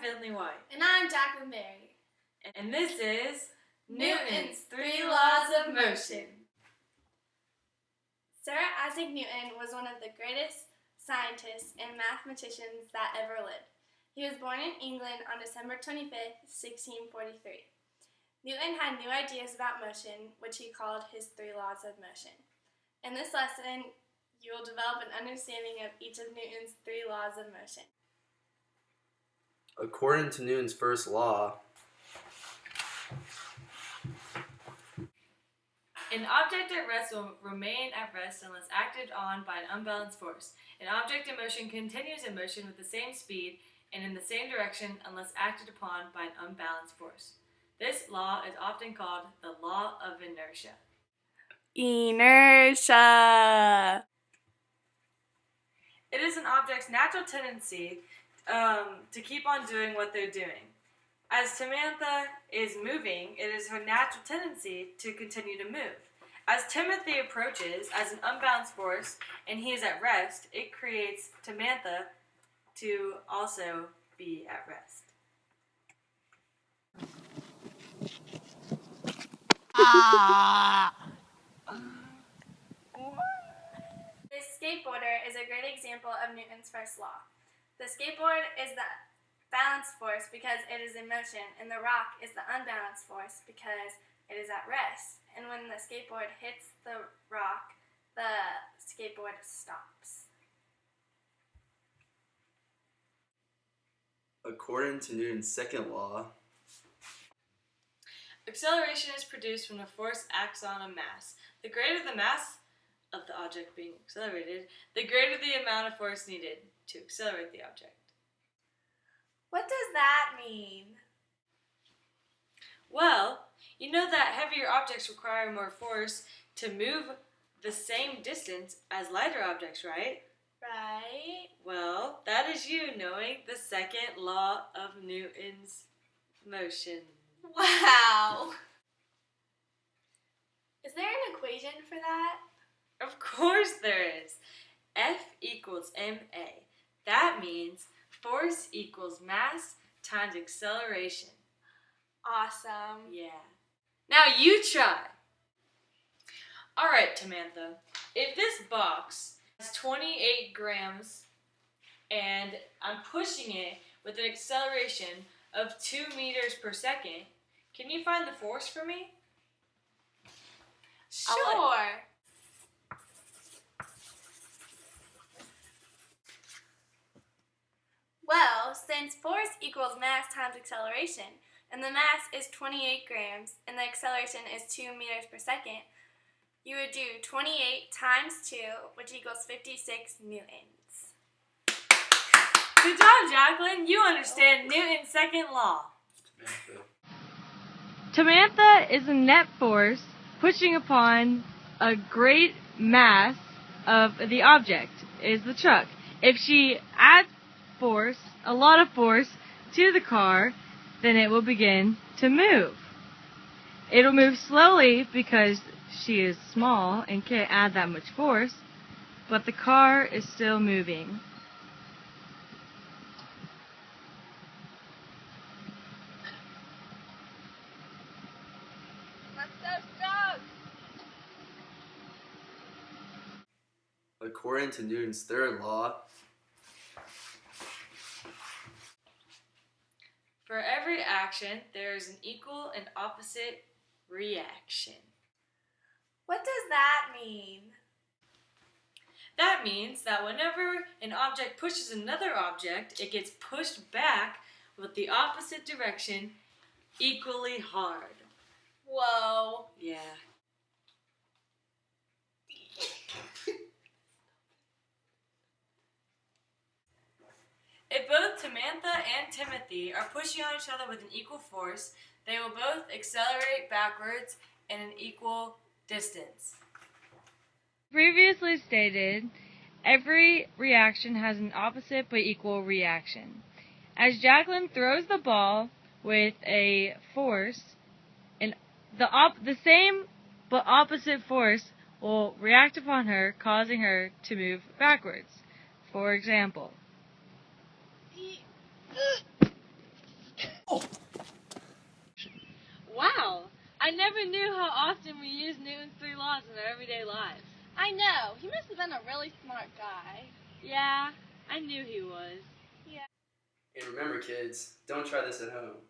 Finley White. And I'm Jacqueline Berry. And this is Newton's 3 Laws of Motion. Sir Isaac Newton was one of the greatest scientists and mathematicians that ever lived. He was born in England on December 25th, 1643. Newton had new ideas about motion, which he called his 3 laws of motion. In this lesson, you will develop an understanding of each of Newton's 3 laws of motion. According to Newton's first law, an object at rest will remain at rest unless acted on by an unbalanced force. An object in motion continues in motion with the same speed and in the same direction unless acted upon by an unbalanced force. This law is often called the law of inertia. Inertia. It is an object's natural tendency to keep on doing what they're doing. As Samantha is moving, it is her natural tendency to continue to move. As Timothy approaches as an unbalanced force and he is at rest, it creates Samantha to also be at rest. This skateboarder is a great example of Newton's first law. The skateboard is the balanced force because it is in motion, and the rock is the unbalanced force because it is at rest. And when the skateboard hits the rock, the skateboard stops. according to Newton's second law, acceleration is produced when a force acts on a mass. The greater the mass of the object being accelerated, the greater the amount of force needed to accelerate the object. What does that mean? Well, you know that heavier objects require more force to move the same distance as lighter objects, right? Right. Well, that is you knowing the second law of Newton's motion. Wow. Is there an equation for that? Of course there is. F equals ma. That means force equals mass times acceleration. Awesome. Yeah. Now you try. Alright, Samantha. If this box has 28 grams and I'm pushing it with an acceleration of 2 meters per second, can you find the force for me? Sure. Well, since force equals mass times acceleration, and the mass is 28 grams, and the acceleration is 2 meters per second, you would do 28 times 2, which equals 56 newtons. Good job, Jacqueline. You understand Newton's second law. Samantha is a net force pushing upon a great mass of the object, is the truck. If she adds force, a lot of force, to the car, then it will begin to move. It'll move slowly because she is small and can't add that much force, but the car is still moving. according to Newton's third law, For every action, there is an equal and opposite reaction. What does that mean? That means that whenever an object pushes another object, it gets pushed back with the opposite direction equally hard. Whoa. Yeah. If both Samantha and Timothy are pushing on each other with an equal force, they will both accelerate backwards in an equal distance. Previously stated, every reaction has an opposite but equal reaction. As Jacqueline throws the ball with a force, the same but opposite force will react upon her, causing her to move backwards. For example, Wow! I never knew how often we use Newton's 3 laws in our everyday lives. I know. He must have been a really smart guy. Yeah, I knew he was. And remember, kids, don't try this at home.